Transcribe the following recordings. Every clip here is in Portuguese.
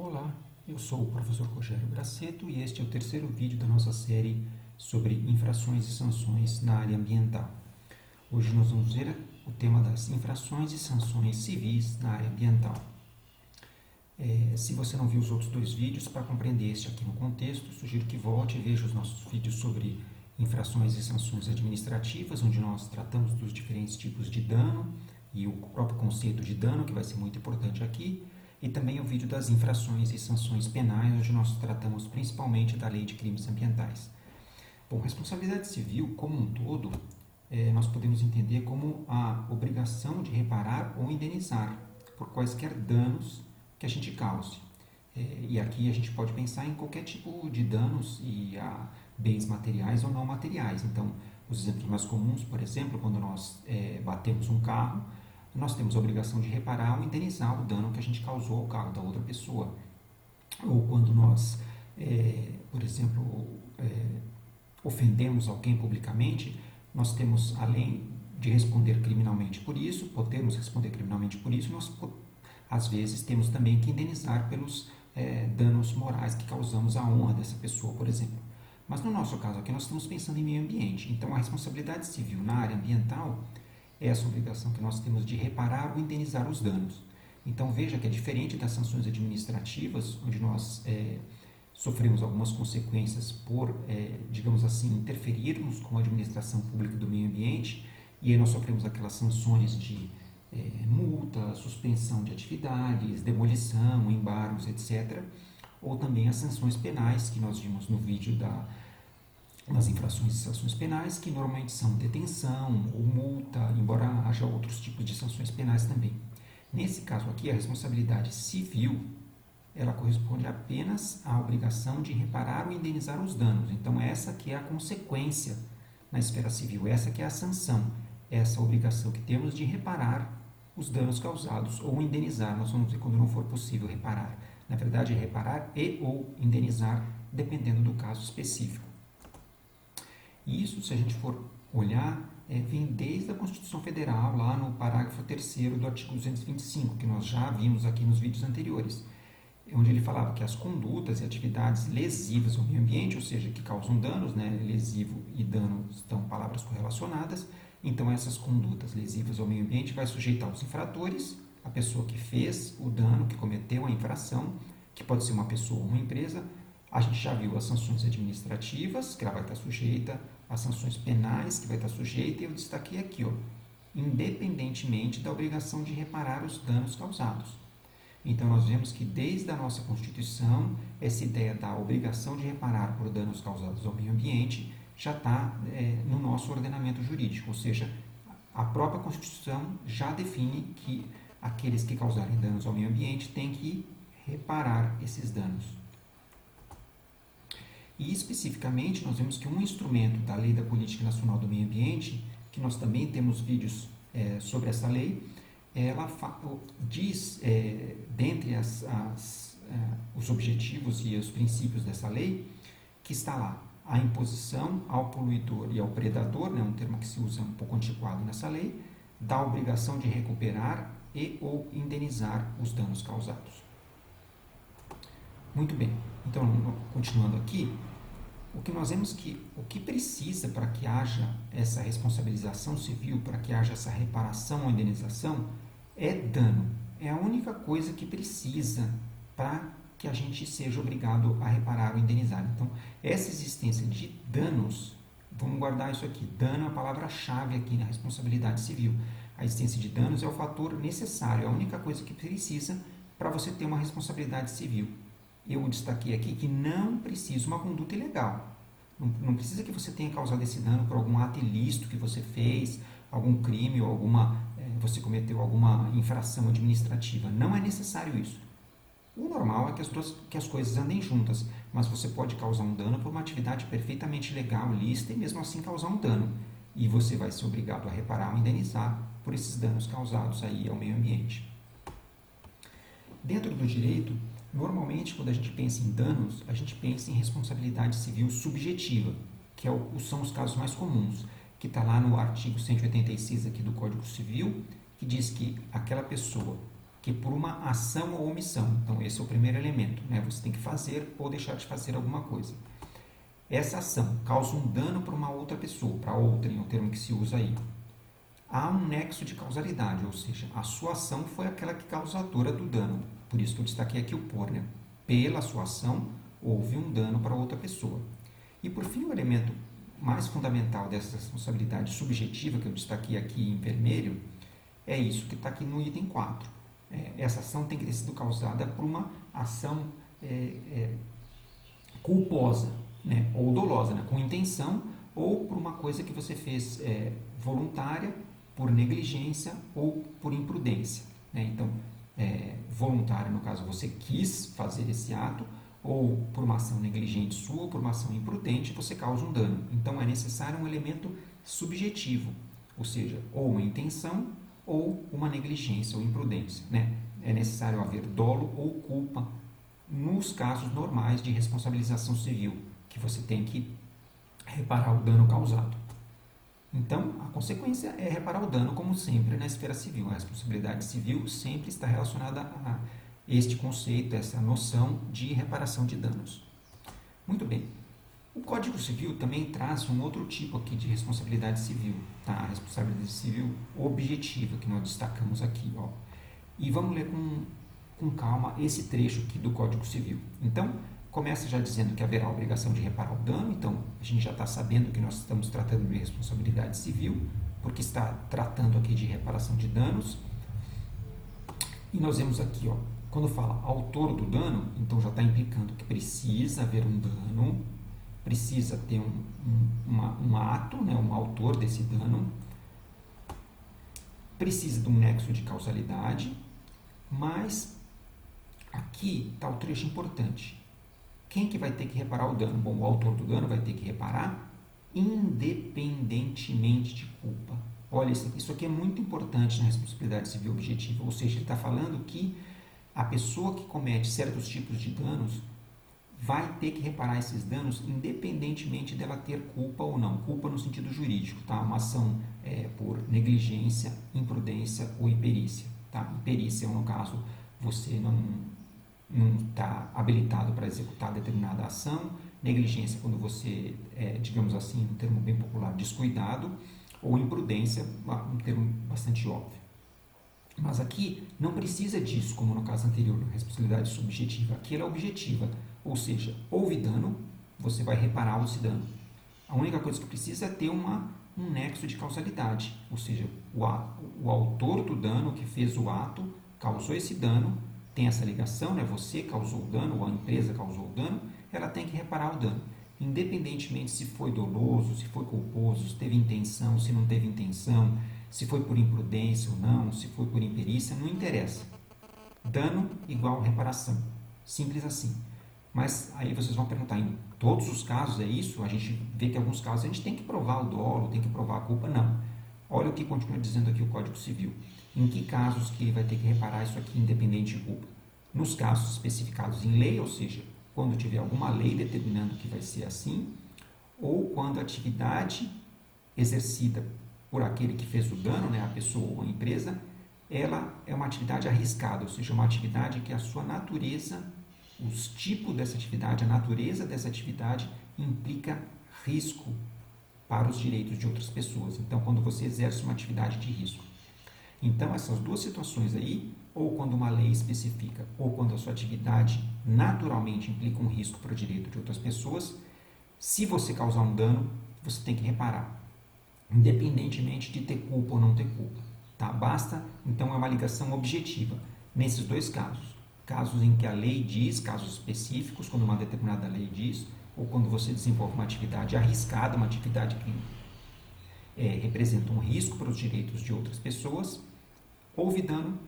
Olá, eu sou o professor Rogério Braceto e este é o terceiro vídeo da nossa série sobre infrações e sanções na área ambiental. Hoje nós vamos ver o tema das infrações e sanções civis na área ambiental. Se você não viu os outros dois vídeos, para compreender este aqui no contexto, sugiro que volte e veja os nossos vídeos sobre infrações e sanções administrativas, onde nós tratamos dos diferentes tipos de dano e o próprio conceito de dano, que vai ser muito importante aqui, e também o vídeo das infrações e sanções penais, onde nós tratamos principalmente da Lei de Crimes Ambientais. Bom, responsabilidade civil, como um todo, nós podemos entender como a obrigação de reparar ou indenizar por quaisquer danos que a gente cause. E aqui a gente pode pensar em qualquer tipo de danos e a bens materiais ou não materiais. Então, os exemplos mais comuns, por exemplo, quando nós batemos um carro, nós temos a obrigação de reparar ou indenizar o dano que a gente causou ao carro da outra pessoa. Ou quando nós, por exemplo, ofendemos alguém publicamente, nós temos, além de responder criminalmente por isso, podemos responder criminalmente por isso, nós às vezes temos também que indenizar pelos danos morais que causamos à honra dessa pessoa, por exemplo. Mas no nosso caso aqui nós estamos pensando em meio ambiente, então a responsabilidade civil na área ambiental é essa obrigação que nós temos de reparar ou indenizar os danos. Então veja que é diferente das sanções administrativas, onde nós sofremos algumas consequências por, digamos assim, interferirmos com a administração pública do meio ambiente, e aí nós sofremos aquelas sanções de multa, suspensão de atividades, demolição, embargos, etc. Ou também as sanções penais, que nós vimos no vídeo das infrações e sanções penais, que normalmente são detenção ou multa, embora haja outros tipos de sanções penais também. Nesse caso aqui, a responsabilidade civil, ela corresponde apenas à obrigação de reparar ou indenizar os danos. Então, essa que é a consequência na esfera civil, essa que é a sanção, essa obrigação que temos de reparar os danos causados ou indenizar. Nós vamos ver quando não for possível reparar. Na verdade, é reparar e ou indenizar, dependendo do caso específico. E isso, se a gente for olhar, vem desde a Constituição Federal, lá no parágrafo 3º do artigo 225, que nós já vimos aqui nos vídeos anteriores, onde ele falava que as condutas e atividades lesivas ao meio ambiente, ou seja, que causam danos, lesivo e dano estão palavras correlacionadas, então essas condutas lesivas ao meio ambiente vai sujeitar os infratores, a pessoa que fez o dano, que cometeu a infração, que pode ser uma pessoa ou uma empresa. A gente já viu as sanções administrativas, que ela vai estar sujeita, as sanções penais, que vai estar sujeita, e eu destaquei aqui, independentemente da obrigação de reparar os danos causados. Então, nós vemos que desde a nossa Constituição, essa ideia da obrigação de reparar por danos causados ao meio ambiente já está no nosso ordenamento jurídico, ou seja, a própria Constituição já define que aqueles que causarem danos ao meio ambiente têm que reparar esses danos. E especificamente nós vemos que um instrumento da Lei da Política Nacional do Meio Ambiente, que nós também temos vídeos sobre essa lei, ela diz, dentre os objetivos e os princípios dessa lei, que está lá a imposição ao poluidor e ao predador, um termo que se usa um pouco antiquado nessa lei, da obrigação de recuperar e ou indenizar os danos causados. Muito bem, então, continuando aqui, o que nós vemos que o que precisa para que haja essa responsabilização civil, para que haja essa reparação ou indenização, é dano. É a única coisa que precisa para que a gente seja obrigado a reparar ou indenizar. Então, essa existência de danos, vamos guardar isso aqui, dano é a palavra-chave aqui na responsabilidade civil. A existência de danos é o fator necessário, é a única coisa que precisa para você ter uma responsabilidade civil. Eu destaquei aqui que não precisa uma conduta ilegal. Não precisa que você tenha causado esse dano por algum ato ilícito que você fez, algum crime ou você cometeu alguma infração administrativa. Não é necessário isso. O normal é que as coisas andem juntas, mas você pode causar um dano por uma atividade perfeitamente legal, lícita, e mesmo assim causar um dano. E você vai ser obrigado a reparar ou indenizar por esses danos causados aí ao meio ambiente. Dentro do direito, normalmente, quando a gente pensa em danos, a gente pensa em responsabilidade civil subjetiva, que são os casos mais comuns, que está lá no artigo 186 aqui do Código Civil, que diz que aquela pessoa que por uma ação ou omissão. Então, esse é o primeiro elemento, né? Você tem que fazer ou deixar de fazer alguma coisa. Essa ação causa um dano para uma outra pessoa, para outrem, é o termo que se usa aí. Há um nexo de causalidade, ou seja, a sua ação foi aquela que causadora do dano. Por isso que eu destaquei aqui o por, né? Pela sua ação, houve um dano para outra pessoa. E por fim, o elemento mais fundamental dessa responsabilidade subjetiva, que eu destaquei aqui em vermelho, é isso que está aqui no item 4. Essa ação tem que ter sido causada por uma ação culposa, né? Ou dolosa, né? Com intenção, ou por uma coisa que você fez voluntária, por negligência ou por imprudência, né? Então, voluntária, no caso, você quis fazer esse ato, ou por uma ação negligente sua, ou por uma ação imprudente, você causa um dano. Então, é necessário um elemento subjetivo, ou seja, ou uma intenção, ou uma negligência ou imprudência, né? É necessário haver dolo ou culpa nos casos normais de responsabilização civil, que você tem que reparar o dano causado. Então, a consequência é reparar o dano, como sempre, na esfera civil. A responsabilidade civil sempre está relacionada a este conceito, essa noção de reparação de danos. Muito bem. O Código Civil também traz um outro tipo aqui de responsabilidade civil, tá? A responsabilidade civil objetiva, que nós destacamos aqui, ó. E vamos ler com calma esse trecho aqui do Código Civil. Então, começa já dizendo que haverá a obrigação de reparar o dano. Então, a gente já está sabendo que nós estamos tratando de responsabilidade civil, porque está tratando aqui de reparação de danos. E nós vemos aqui, ó, quando fala autor do dano, então já está implicando que precisa haver um dano, precisa ter um ato, né, um autor desse dano, precisa de um nexo de causalidade, mas aqui está o trecho importante. Quem que vai ter que reparar o dano? Bom, o autor do dano vai ter que reparar independentemente de culpa. Olha, isso aqui é muito importante na responsabilidade civil objetiva, ou seja, ele está falando que a pessoa que comete certos tipos de danos vai ter que reparar esses danos independentemente dela ter culpa ou não. Culpa no sentido jurídico, tá? Uma ação por negligência, imprudência ou imperícia, tá? Imperícia, no caso, você não está habilitado para executar determinada ação. Negligência, quando você digamos assim, um termo bem popular, descuidado, ou imprudência, um termo bastante óbvio. Mas aqui não precisa disso, como no caso anterior, responsabilidade subjetiva. Aqui ela é objetiva, ou seja, houve dano, você vai reparar esse dano. A única coisa que precisa é ter um nexo de causalidade, ou seja, o autor do dano que fez o ato causou esse dano, tem essa ligação, né? Você causou o dano, ou a empresa causou o dano, ela tem que reparar o dano. Independentemente se foi doloso, se foi culposo, se teve intenção, se não teve intenção, se foi por imprudência ou não, se foi por imperícia, não interessa. Dano igual reparação. Simples assim. Mas aí vocês vão perguntar, em todos os casos é isso? A gente vê que em alguns casos a gente tem que provar o dolo, tem que provar a culpa. Não. Olha o que continua dizendo aqui o Código Civil. Em que casos que ele vai ter que reparar isso aqui independente de culpa? Nos casos especificados em lei, ou seja, quando tiver alguma lei determinando que vai ser assim, ou quando a atividade exercida por aquele que fez o dano, né, a pessoa ou a empresa, ela é uma atividade arriscada, ou seja, uma atividade que a sua natureza, os tipos dessa atividade, a natureza dessa atividade implica risco para os direitos de outras pessoas. Então, quando você exerce uma atividade de risco. Então, essas duas situações aí, ou quando uma lei especifica, ou quando a sua atividade naturalmente implica um risco para o direito de outras pessoas, se você causar um dano, você tem que reparar, independentemente de ter culpa ou não ter culpa. Tá? Basta, então, é uma ligação objetiva. Nesses dois casos, casos em que a lei diz, casos específicos, quando uma determinada lei diz, ou quando você desenvolve uma atividade arriscada, uma atividade que representa um risco para os direitos de outras pessoas, houve dano,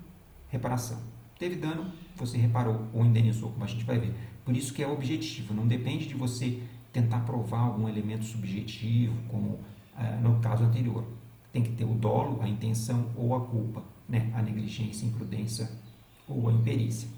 reparação. Teve dano, você reparou ou indenizou, como a gente vai ver. Por isso que é objetivo, não depende de você tentar provar algum elemento subjetivo, como no caso anterior. Tem que ter o dolo, a intenção ou a culpa, né? A negligência, a imprudência ou a imperícia.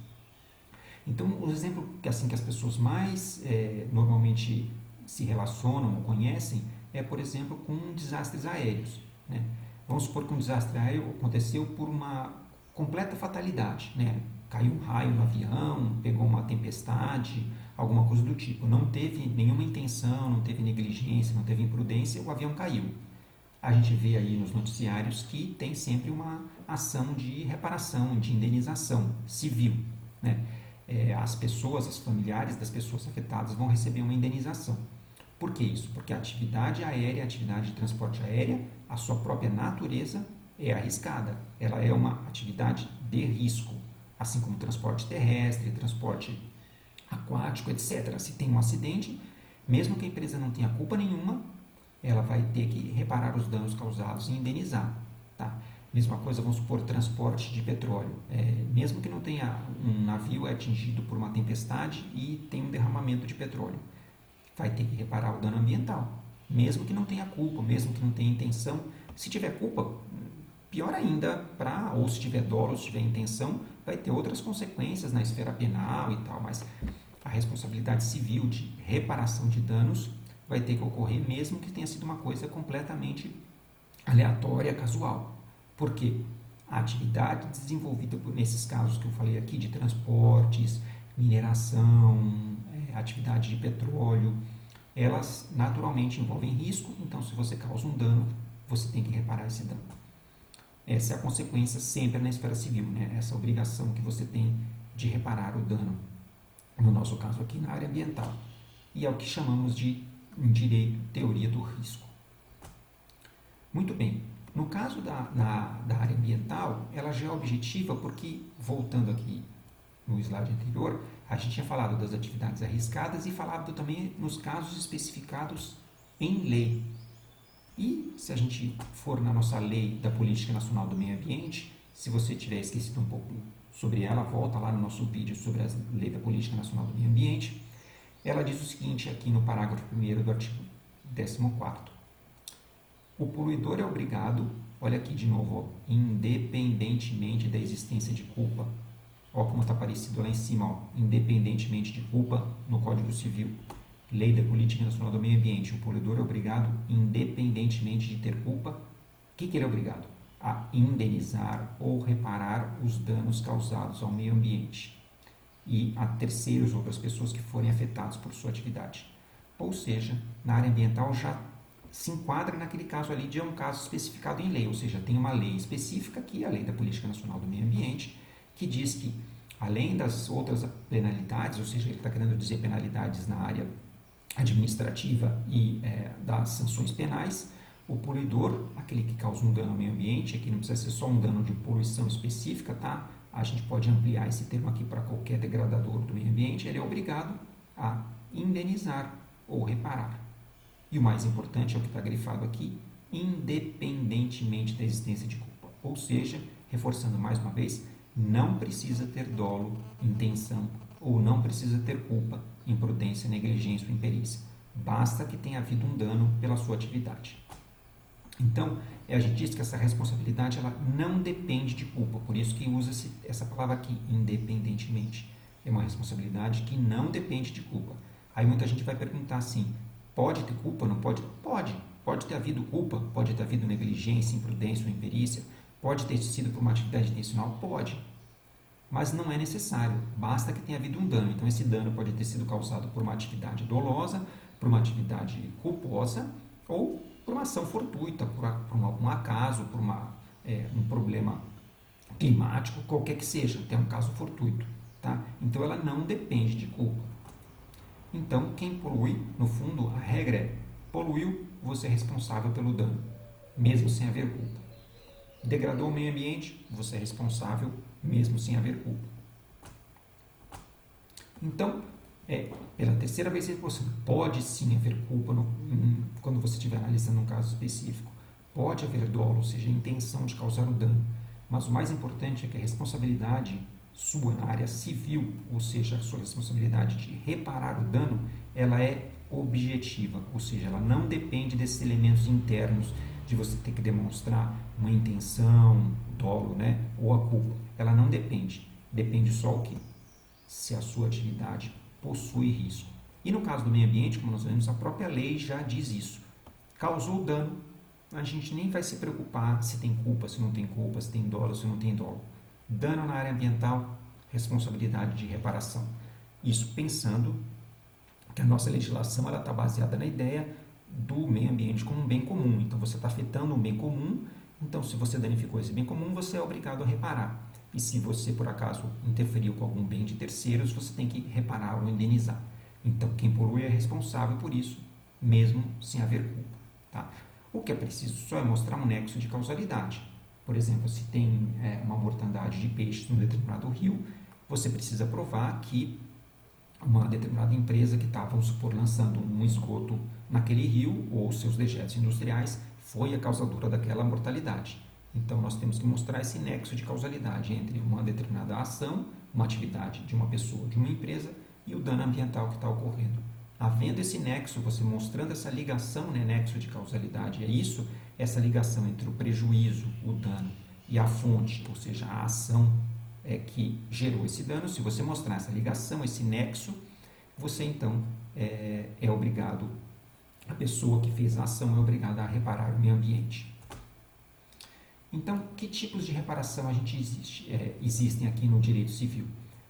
Então, o exemplo que as pessoas mais normalmente se relacionam ou conhecem é, por exemplo, com desastres aéreos, né? Vamos supor que um desastre aéreo aconteceu por uma completa fatalidade, né? Caiu um raio no avião, pegou uma tempestade, alguma coisa do tipo. Não teve nenhuma intenção, não teve negligência, não teve imprudência, o avião caiu. A gente vê aí nos noticiários que tem sempre uma ação de reparação, de indenização civil, né? As pessoas, os familiares das pessoas afetadas vão receber uma indenização. Por que isso? Porque a atividade aérea, a atividade de transporte aérea, a sua própria natureza é arriscada. Ela é uma atividade de risco, assim como transporte terrestre, transporte aquático, etc. Se tem um acidente, mesmo que a empresa não tenha culpa nenhuma, ela vai ter que reparar os danos causados e indenizar. Tá? Mesma coisa, vamos supor, transporte de petróleo. Mesmo que não tenha um navio atingido por uma tempestade e tem um derramamento de petróleo, vai ter que reparar o dano ambiental. Mesmo que não tenha culpa, mesmo que não tenha intenção. Se tiver culpa, pior ainda, ou se tiver dolo, se tiver intenção, vai ter outras consequências na esfera penal e tal, mas a responsabilidade civil de reparação de danos vai ter que ocorrer mesmo que tenha sido uma coisa completamente aleatória, casual. Por quê? A atividade desenvolvida nesses casos que eu falei aqui, de transportes, mineração, atividade de petróleo, elas naturalmente envolvem risco, então se você causa um dano, você tem que reparar esse dano. Essa é a consequência sempre na esfera civil, né? Essa obrigação que você tem de reparar o dano, no nosso caso aqui na área ambiental. E é o que chamamos de, em direito, teoria do risco. Muito bem, no caso da área ambiental, ela já é objetiva porque, voltando aqui no slide anterior, a gente tinha falado das atividades arriscadas e falado também nos casos especificados em lei. E se a gente for na nossa lei da Política Nacional do Meio Ambiente, se você tiver esquecido um pouco sobre ela, volta lá no nosso vídeo sobre a lei da Política Nacional do Meio Ambiente. Ela diz o seguinte aqui no parágrafo 1º do artigo 14º. O poluidor é obrigado, olha aqui de novo, ó, independentemente da existência de culpa. Olha como está aparecido lá em cima, ó, independentemente de culpa no Código Civil. Lei da Política Nacional do Meio Ambiente. O poluidor é obrigado, independentemente de ter culpa, o que ele é obrigado? A indenizar ou reparar os danos causados ao meio ambiente e a terceiros ou outras pessoas que forem afetados por sua atividade. Ou seja, na área ambiental já se enquadra naquele caso ali de um caso especificado em lei, ou seja, tem uma lei específica, que é a Lei da Política Nacional do Meio Ambiente, que diz que, além das outras penalidades, ou seja, ele está querendo dizer penalidades na área administrativa e das sanções penais, o poluidor, aquele que causa um dano ao meio ambiente, aqui não precisa ser só um dano de poluição específica, tá? A gente pode ampliar esse termo aqui para qualquer degradador do meio ambiente, ele é obrigado a indenizar ou reparar. E o mais importante é o que está grifado aqui, independentemente da existência de culpa. Ou seja, reforçando mais uma vez, não precisa ter dolo, intenção, ou não precisa ter culpa, imprudência, negligência ou imperícia. Basta que tenha havido um dano pela sua atividade. Então, a gente diz que essa responsabilidade ela não depende de culpa, por isso que usa essa palavra aqui, independentemente. É uma responsabilidade que não depende de culpa. Aí muita gente vai perguntar assim, pode ter culpa, não pode? Pode. Pode ter havido culpa, pode ter havido negligência, imprudência ou imperícia, pode ter sido por uma atividade intencional? Pode. Mas não é necessário, basta que tenha havido um dano. Então, esse dano pode ter sido causado por uma atividade dolosa, por uma atividade culposa ou por uma ação fortuita, por algum acaso, por um problema climático, qualquer que seja, até um caso fortuito. Tá? Então, ela não depende de culpa. Então, quem polui, no fundo, a regra é, poluiu, você é responsável pelo dano, mesmo sem haver culpa. Degradou o meio ambiente, você é responsável, mesmo sem haver culpa. Então, pela terceira vez, você pode sim haver culpa quando você estiver analisando um caso específico. Pode haver dolo, ou seja, a intenção de causar o dano. Mas o mais importante é que a responsabilidade sua na área civil, ou seja, a sua responsabilidade de reparar o dano, ela é objetiva, ou seja, ela não depende desses elementos internos de você ter que demonstrar uma intenção, dolo, né, ou a culpa. Ela não depende. Depende só o quê? Se a sua atividade possui risco. E no caso do meio ambiente, como nós vemos, a própria lei já diz isso. Causou dano, a gente nem vai se preocupar se tem culpa, se não tem culpa, se tem dolo, se não tem dolo. Dano na área ambiental, responsabilidade de reparação. Isso pensando que a nossa legislação está baseada na ideia do meio ambiente como um bem comum. Então, você está afetando um bem comum, então, se você danificou esse bem comum, você é obrigado a reparar. E se você, por acaso, interferiu com algum bem de terceiros, você tem que reparar ou indenizar. Então, quem polui é responsável por isso, mesmo sem haver culpa. Tá? O que é preciso só é mostrar um nexo de causalidade. Por exemplo, se tem uma mortandade de peixes num determinado rio, você precisa provar que uma determinada empresa que está, vamos supor, lançando um esgoto naquele rio, ou seus dejetos industriais, foi a causadora daquela mortalidade. Então, nós temos que mostrar esse nexo de causalidade entre uma determinada ação, uma atividade de uma pessoa, de uma empresa, e o dano ambiental que está ocorrendo. Havendo esse nexo, você mostrando essa ligação, né, nexo de causalidade, é isso, essa ligação entre o prejuízo, o dano e a fonte, ou seja, a ação que gerou esse dano. Se você mostrar essa ligação, esse nexo, você então é obrigado, a pessoa que fez a ação é obrigada a reparar o meio ambiente. Então, que tipos de reparação existem aqui no direito civil?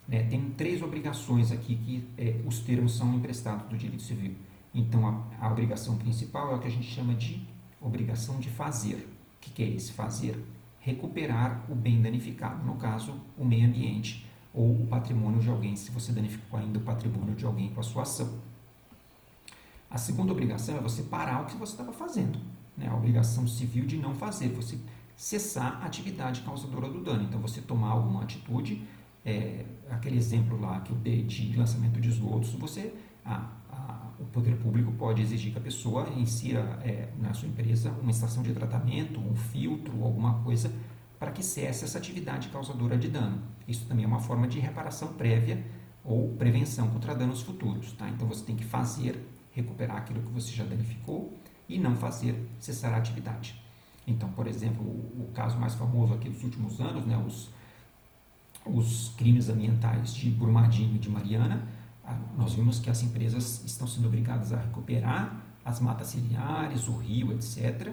Tem 3 obrigações aqui que os termos são emprestados do direito civil. Então, a obrigação principal é o que a gente chama de obrigação de fazer. O que é esse fazer? Recuperar o bem danificado, no caso, o meio ambiente ou o patrimônio de alguém, se você danificou ainda o patrimônio de alguém com a sua ação. A segunda obrigação é você parar o que você estava fazendo. A obrigação civil de não fazer, você cessar a atividade causadora do dano. Então, você tomar alguma atitude, aquele exemplo lá que eu dei de lançamento de esgotos, o poder público pode exigir que a pessoa insira na sua empresa uma estação de tratamento, um filtro, alguma coisa, para que cesse essa atividade causadora de dano. Isso também é uma forma de reparação prévia ou prevenção contra danos futuros. Tá? Então, você tem que fazer, recuperar aquilo que você já danificou e não fazer, cessar a atividade. Então, por exemplo, o caso mais famoso aqui dos últimos anos, os crimes ambientais de Brumadinho e de Mariana, nós vimos que as empresas estão sendo obrigadas a recuperar as matas ciliares, o rio, etc.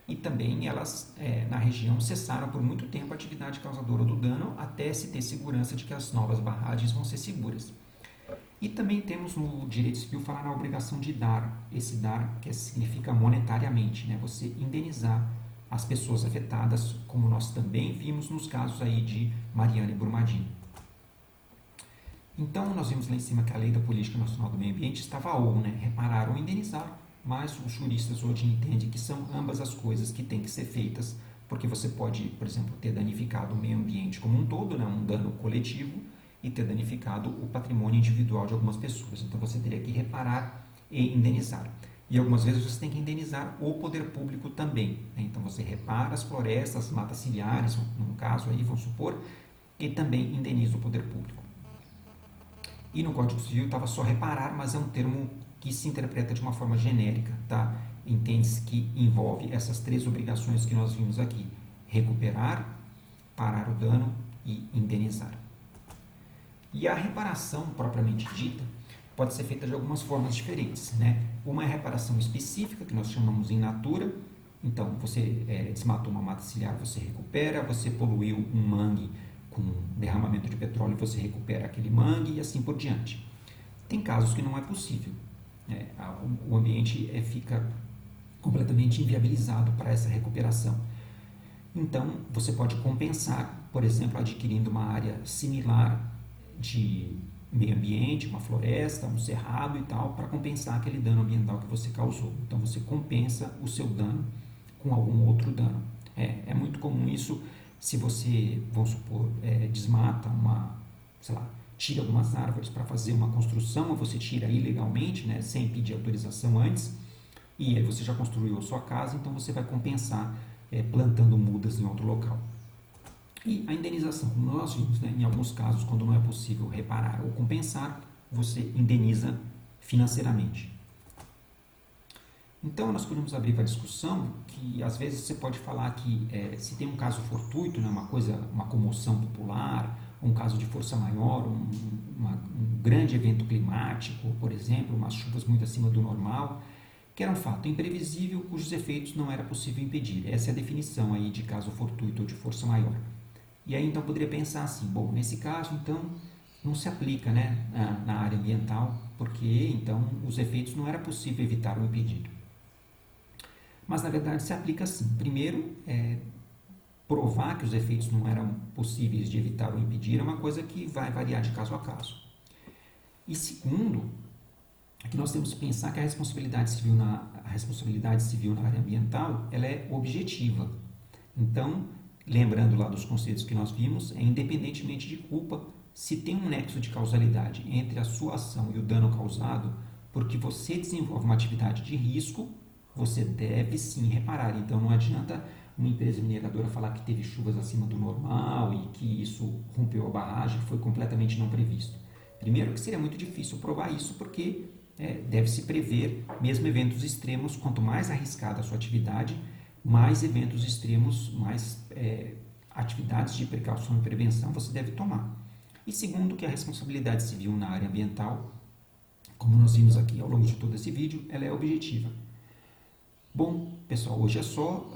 E também elas, na região, cessaram por muito tempo a atividade causadora do dano até se ter segurança de que as novas barragens vão ser seguras. E também temos no direito civil falar na obrigação de dar, esse dar que significa monetariamente, você indenizar as pessoas afetadas, como nós também vimos nos casos aí de Mariana e Brumadinho. Então, nós vimos lá em cima que a Lei da Política Nacional do Meio Ambiente estava ou, reparar ou indenizar, mas os juristas hoje entendem que são ambas as coisas que têm que ser feitas, porque você pode, por exemplo, ter danificado o meio ambiente como um todo, um dano coletivo, e ter danificado o patrimônio individual de algumas pessoas. Então, você teria que reparar e indenizar. E algumas vezes você tem que indenizar o poder público também. Então, você repara as florestas, as matas ciliares, no caso aí, vamos supor, e também indeniza o poder público. E no Código Civil estava só reparar, mas é um termo que se interpreta de uma forma genérica, tá? Entende-se que envolve essas 3 obrigações que nós vimos aqui: recuperar, parar o dano e indenizar. E a reparação propriamente dita pode ser feita de algumas formas diferentes, Uma é a reparação específica, que nós chamamos in natura. Então, você desmatou uma mata ciliar, você recupera. Você poluiu um mangue com derramamento de petróleo, você recupera aquele mangue e assim por diante. Tem casos que não é possível. O ambiente fica completamente inviabilizado para essa recuperação. Então, você pode compensar, por exemplo, adquirindo uma área similar de meio ambiente, uma floresta, um cerrado e tal, para compensar aquele dano ambiental que você causou. Então, você compensa o seu dano com algum outro dano. É muito comum isso se você, vamos supor, desmata tira algumas árvores para fazer uma construção, ou você tira ilegalmente, sem pedir autorização antes, e aí você já construiu a sua casa, então você vai compensar plantando mudas em outro local. E a indenização, como nós vimos, em alguns casos, quando não é possível reparar ou compensar, você indeniza financeiramente. Então, nós podemos abrir para discussão que, às vezes, você pode falar que se tem um caso fortuito, uma comoção popular, um caso de força maior, um grande evento climático, por exemplo, umas chuvas muito acima do normal, que era um fato imprevisível cujos efeitos não era possível impedir. Essa é a definição aí de caso fortuito ou de força maior. E aí então poderia pensar assim, bom, nesse caso então não se aplica, né, na área ambiental, porque então os efeitos não era possível evitar ou impedir. Mas na verdade se aplica sim. Primeiro, provar que os efeitos não eram possíveis de evitar ou impedir é uma coisa que vai variar de caso a caso. E segundo, que nós temos que pensar que a responsabilidade civil na área ambiental ela é objetiva. Então, lembrando lá dos conceitos que nós vimos, é independentemente de culpa, se tem um nexo de causalidade entre a sua ação e o dano causado, porque você desenvolve uma atividade de risco, você deve sim reparar. Então, não adianta uma empresa mineradora falar que teve chuvas acima do normal e que isso rompeu a barragem, foi completamente não previsto. Primeiro que seria muito difícil provar isso, porque deve-se prever mesmo eventos extremos. Quanto mais arriscada a sua atividade, mais eventos extremos, mais atividades de precaução e prevenção você deve tomar. E segundo, que a responsabilidade civil na área ambiental, como nós vimos aqui ao longo de todo esse vídeo, ela é objetiva. Bom, pessoal, hoje é só.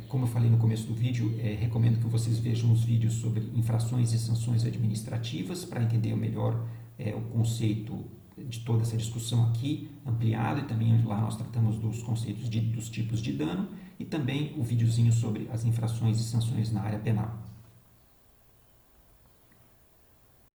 Como eu falei no começo do vídeo, recomendo que vocês vejam os vídeos sobre infrações e sanções administrativas para entender melhor o conceito de toda essa discussão aqui, ampliado, e também lá nós tratamos dos conceitos dos tipos de dano, e também o videozinho sobre as infrações e sanções na área penal.